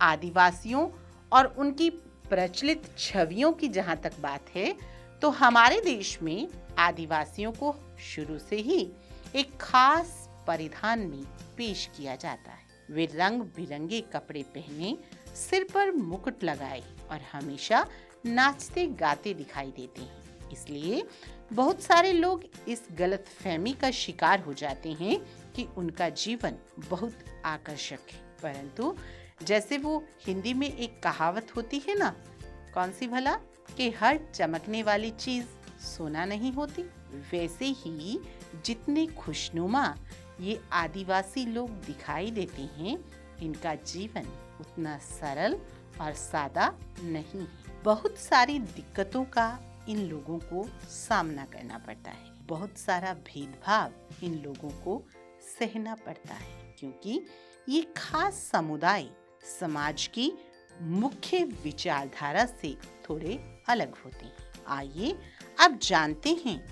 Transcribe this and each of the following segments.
आदिवासियों और उनकी प्रचलित छवियों की जहाँ तक बात है, तो हमारे देश में आदिवासियों को शुरू से ही एक खास परिधान में पेश किया जाता है। वे रंग बिरंगे कपड़े पहने, सिर पर मुकुट लगाए और हमेशा नाचते गाते दिखाई देते हैं। इसलिए बहुत सारे लोग इस गलतफहमी का शिकार हो जाते हैं कि उनका जीवन बहुत आकर्षक है, परंतु जैसे वो हिंदी में एक कहावत होती है ना, कौन सी भला, कि हर चमकने वाली चीज सोना नहीं होती, वैसे ही जितने खुशनुमा ये आदिवासी लोग दिखाई देते हैं, इनका जीवन उतना सरल और सादा नहीं है। बहुत सारी दिक्कतों का इन लोगों को सामना करना पड़ता है, बहुत सारा भेदभाव इन लोगों को सहना पड़ता है, क्योंकि ये खास समुदाय समाज की मुख्य विचारधारा से थोड़े अलग होते हैं। आइए अब जानते हैं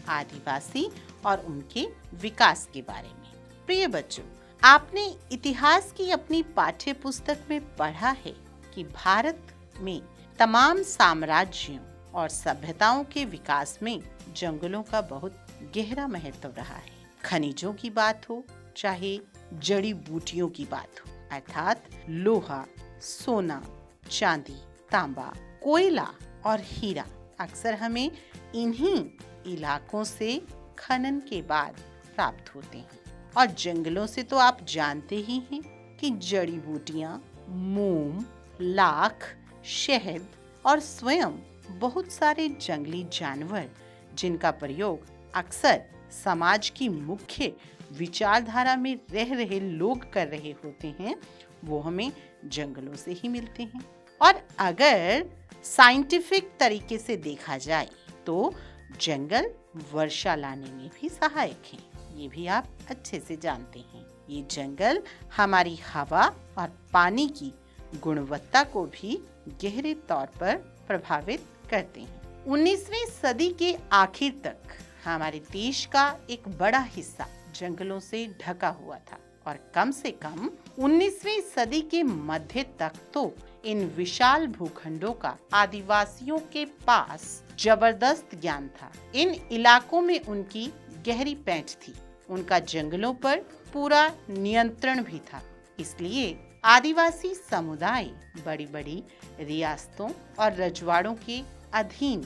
आदिवासी और उनके विकास के बारे में। प्रिय बच्चों, आपने इतिहास की अपनी पाठ्य पुस्तक में पढ़ा है कि भारत में तमाम साम्राज्यों और सभ्यताओं के विकास में जंगलों का बहुत गहरा महत्व रहा है। खनिजों की बात हो, चाहे जड़ी बूटियों की बात हो, अर्थात लोहा, सोना, चांदी, तांबा, कोयला और हीरा अक्सर हमें इन्हीं इलाकों से खनन के बाद प्राप्त होते हैं। और जंगलों से तो आप जानते ही हैं कि जड़ी बूटियां, मोम, लाख, शहद और स्वयं बहुत सारे जंगली जानवर जिनका प्रयोग अक्सर समाज की मुख्य विचारधारा में रह रहे लोग कर रहे होते हैं, वो हमें जंगलों से ही मिलते हैं। और अगर साइंटिफिक तरीके से देखा जाए तो जंगल वर्षा लाने में भी सहायक हैं, ये भी आप अच्छे से जानते हैं। ये जंगल हमारी हवा और पानी की गुणवत्ता को भी गहरे तौर पर प्रभावित करते हैं। 19वीं सदी के आखिर तक हमारे देश का एक बड़ा हिस्सा जंगलों से ढका हुआ था और कम से कम 19वीं सदी के मध्य तक तो इन विशाल भूखंडों का आदिवासियों के पास जबरदस्त ज्ञान था। इन इलाकों में उनकी गहरी पैठ थी, उनका जंगलों पर पूरा नियंत्रण भी था। इसलिए आदिवासी समुदाय बड़ी बड़ी रियासतों और रजवाड़ों के अधीन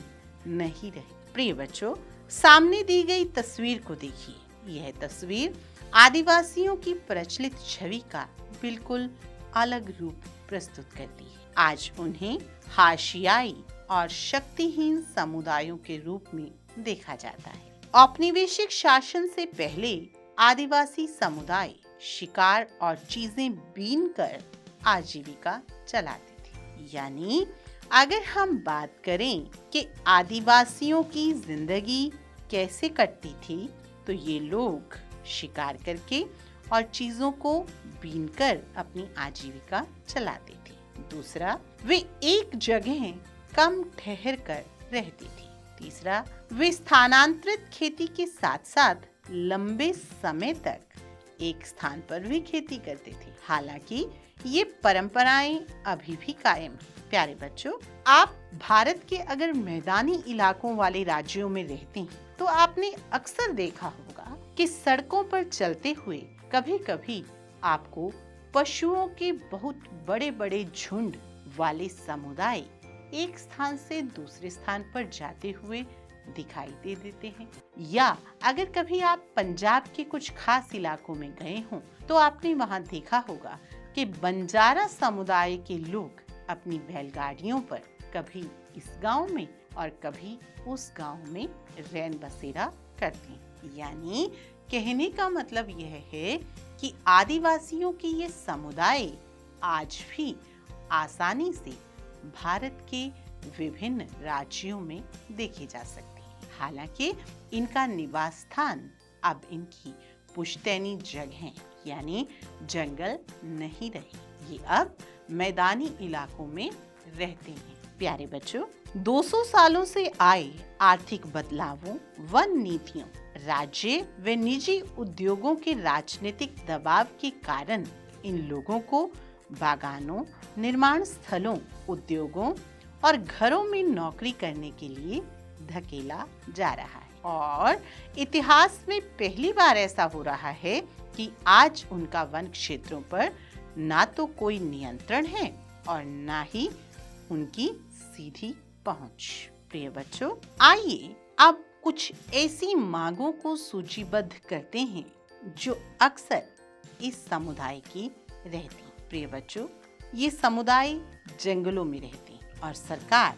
नहीं रहे। प्रिय बच्चों, सामने दी गई तस्वीर को देखिए। यह तस्वीर आदिवासियों की प्रचलित छवि का बिल्कुल अलग रूप प्रस्तुत करती है। आज उन्हें हाशियाई और शक्तिहीन समुदायों के रूप में देखा जाता है। औपनिवेशिक शासन से पहले आदिवासी समुदाय शिकार और चीजें बीनकर आजीविका चलाते थे। यानी अगर हम बात करें कि आदिवासियों की जिंदगी कैसे कटती थी, तो ये लोग शिकार करके और चीजों को बीनकर अपनी आजीविका चलाते थे। दूसरा, वे एक जगह कम ठहर कर रहती थी। तीसरा, वे स्थानांतरित खेती के साथ साथ लंबे समय तक एक स्थान पर भी खेती करते थे। हालांकि ये परंपराएं अभी भी कायम हैं। प्यारे बच्चों, आप भारत के अगर मैदानी इलाकों वाले राज्यों में रहते हैं तो आपने अक्सर देखा होगा कि सड़कों पर चलते हुए कभी कभी आपको पशुओं के बहुत बड़े बड़े झुंड वाले समुदाय एक स्थान से दूसरे स्थान पर जाते हुए दिखाई दे देते हैं। या अगर कभी आप पंजाब के कुछ खास इलाकों में गए हों तो आपने वहां देखा होगा कि बंजारा समुदाय के लोग अपनी बैलगाड़ियों पर कभी इस गांव में और कभी उस गांव में रैन बसेरा करते हैं। यानी कहने का मतलब यह है कि आदिवासियों की ये समुदाय आज भी आसानी से भारत के विभिन्न राज्यों में देखे जा सकते हैं। हालांकि इनका निवास स्थान अब इनकी पुश्तैनी जगहें यानी जंगल नहीं रहे, ये अब मैदानी इलाकों में रहते हैं। प्यारे बच्चों, 200 सालों से आए आर्थिक बदलावों, वन नीतियों, राज्य व निजी उद्योगों के राजनीतिक दबाव के कारण इन लोगों को बागानों, निर्माण स्थलों, उद्योगों और घरों में नौकरी करने के लिए धकेला जा रहा है। और इतिहास में पहली बार ऐसा हो रहा है कि आज उनका वन क्षेत्रों पर ना तो कोई नियंत्रण है और ना ही उनकी सीधी पहुंच। प्रिय बच्चों, आइए अब कुछ ऐसी मांगों को सूचीबद्ध करते हैं जो अक्सर इस समुदाय की रहती। प्रिय बच्चों, ये समुदाय जंगलों में रहते हैं और सरकार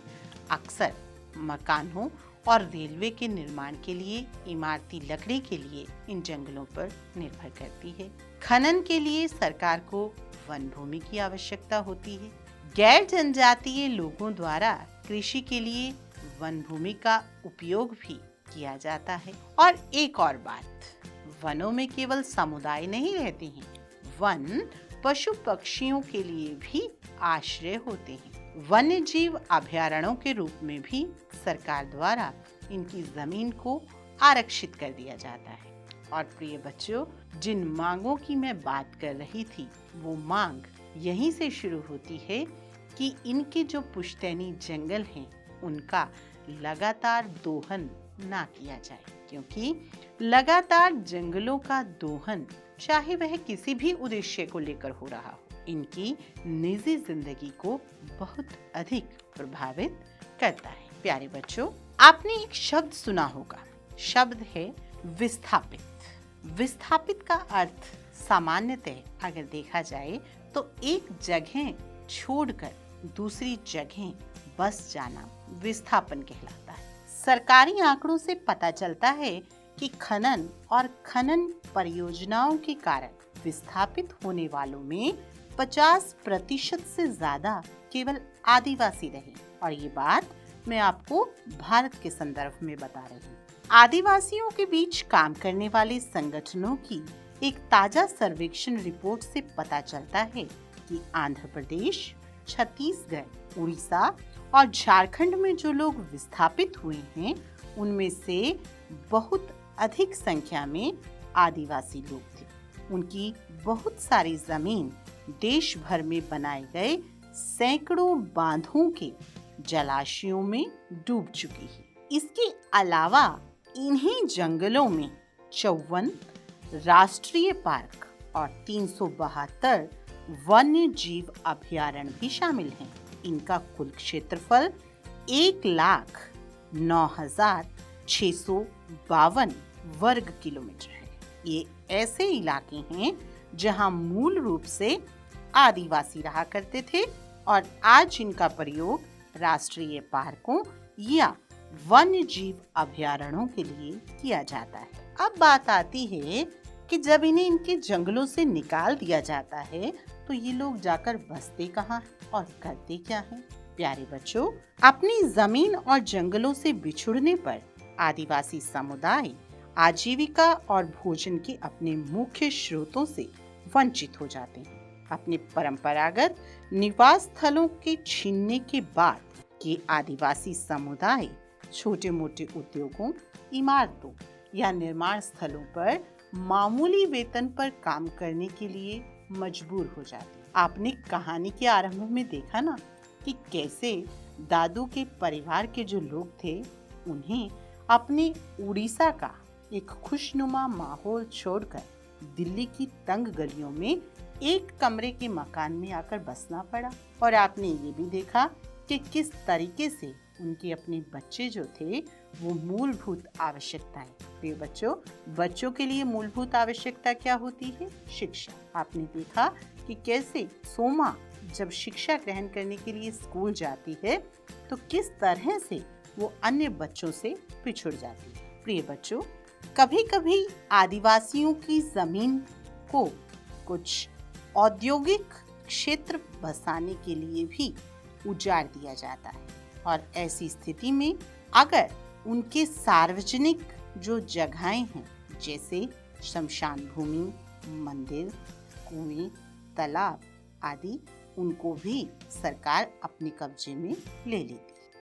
अक्सर मकानों और रेलवे के निर्माण के लिए, इमारती लकड़ी के लिए इन जंगलों पर निर्भर करती है। खनन के लिए सरकार को वन भूमि की आवश्यकता होती है। गैर जनजातीय लोगों द्वारा कृषि के लिए वन भूमि का उपयोग भी किया जाता है। और एक और बात, वनों में केवल समुदाय नहीं रहते हैं, वन पशु पक्षियों के लिए भी आश्रय होते हैं। वन्य जीव अभयारण्यों के रूप में भी सरकार द्वारा इनकी जमीन को आरक्षित कर दिया जाता है। और प्रिय बच्चों, जिन मांगों की मैं बात कर रही थी, वो मांग यहीं से शुरू होती है कि इनके जो पुश्तैनी जंगल हैं, उनका लगातार दोहन ना किया जाए, क्योंकि लगातार जंगलों का दोहन, चाहे वह किसी भी उद्देश्य को लेकर हो रहा हो, इनकी निजी जिंदगी को बहुत अधिक प्रभावित करता है। प्यारे बच्चों, आपने एक शब्द सुना होगा, शब्द है विस्थापित। विस्थापित का अर्थ सामान्यतः अगर देखा जाए तो एक जगह छोड़कर दूसरी जगह बस जाना विस्थापन कहलाता है। सरकारी आंकड़ों से पता चलता है कि खनन और खनन परियोजनाओं के कारण विस्थापित होने वालों में 50% से ज्यादा केवल आदिवासी रहे। और ये बात मैं आपको भारत के संदर्भ में बता रही हूँ। आदिवासियों के बीच काम करने वाले संगठनों की एक ताजा सर्वेक्षण रिपोर्ट से पता चलता है कि आंध्र प्रदेश, छत्तीसगढ़, उड़ीसा और झारखंड में जो लोग विस्थापित हुए हैं, उनमें से बहुत अधिक संख्या में आदिवासी लोग थे। उनकी बहुत सारी जमीन देश भर में बनाए गए सैकड़ों बांधों के जलाशयों में डूब चुकी है। इसके अलावा इन्हीं जंगलों में 54 राष्ट्रीय पार्क और 372 वन्य जीव अभयारण्य भी शामिल हैं। इनका कुल क्षेत्रफल 1,09,652 वर्ग किलोमीटर है। ये ऐसे इलाके हैं जहां मूल रूप से आदिवासी रहा करते थे और आज इनका प्रयोग राष्ट्रीय पार्कों या वन्य जीव अभयारण्यों के लिए किया जाता है। अब बात आती है कि जब इन्हें इनके जंगलों से निकाल दिया जाता है तो ये लोग जाकर बसते कहाँ और करते क्या हैं? प्यारे बच्चों, अपनी जमीन और जंगलों से बिछुड़ने पर आदिवासी समुदाय आजीविका और भोजन के अपने मुख्य स्रोतों से वंचित हो जाते हैं। अपने परंपरागत निवास स्थलों के छीनने के बाद ये आदिवासी समुदाय छोटे मोटे उद्योगों, इमारतों या निर्माण स्थलों पर मामूली वेतन पर काम करने के लिए मजबूर हो जाते हैं। आपने कहानी के आरंभ में देखा ना कि कैसे दादू के परिवार के जो लोग थे, उन्हें अपने उड़ीसा का एक खुशनुमा माहौल छोड़कर दिल्ली की तंग गलियों में एक कमरे के मकान में आकर बसना पड़ा। और आपने ये भी देखा कि किस तरीके से उनके अपने बच्चे जो थे वो मूलभूत आवश्यकताएं। प्रिय बच्चों, बच्चों के लिए मूलभूत आवश्यकता क्या होती है? शिक्षा। आपने देखा कि कैसे सोमा जब शिक्षा ग्रहण करने के लिए स्कूल जाती है तो किस तरह से वो अन्य बच्चों से पिछड़ जाती है। प्रिय बच्चों, कभी कभी आदिवासियों की जमीन को कुछ औद्योगिक क्षेत्र बसाने के लिए भी उजाड़ दिया जाता है। और ऐसी स्थिति में अगर उनके सार्वजनिक जो जगहें हैं, जैसे शमशान भूमि, मंदिर, कुएं, तालाब आदि, उनको भी सरकार अपने कब्जे में ले लेती है।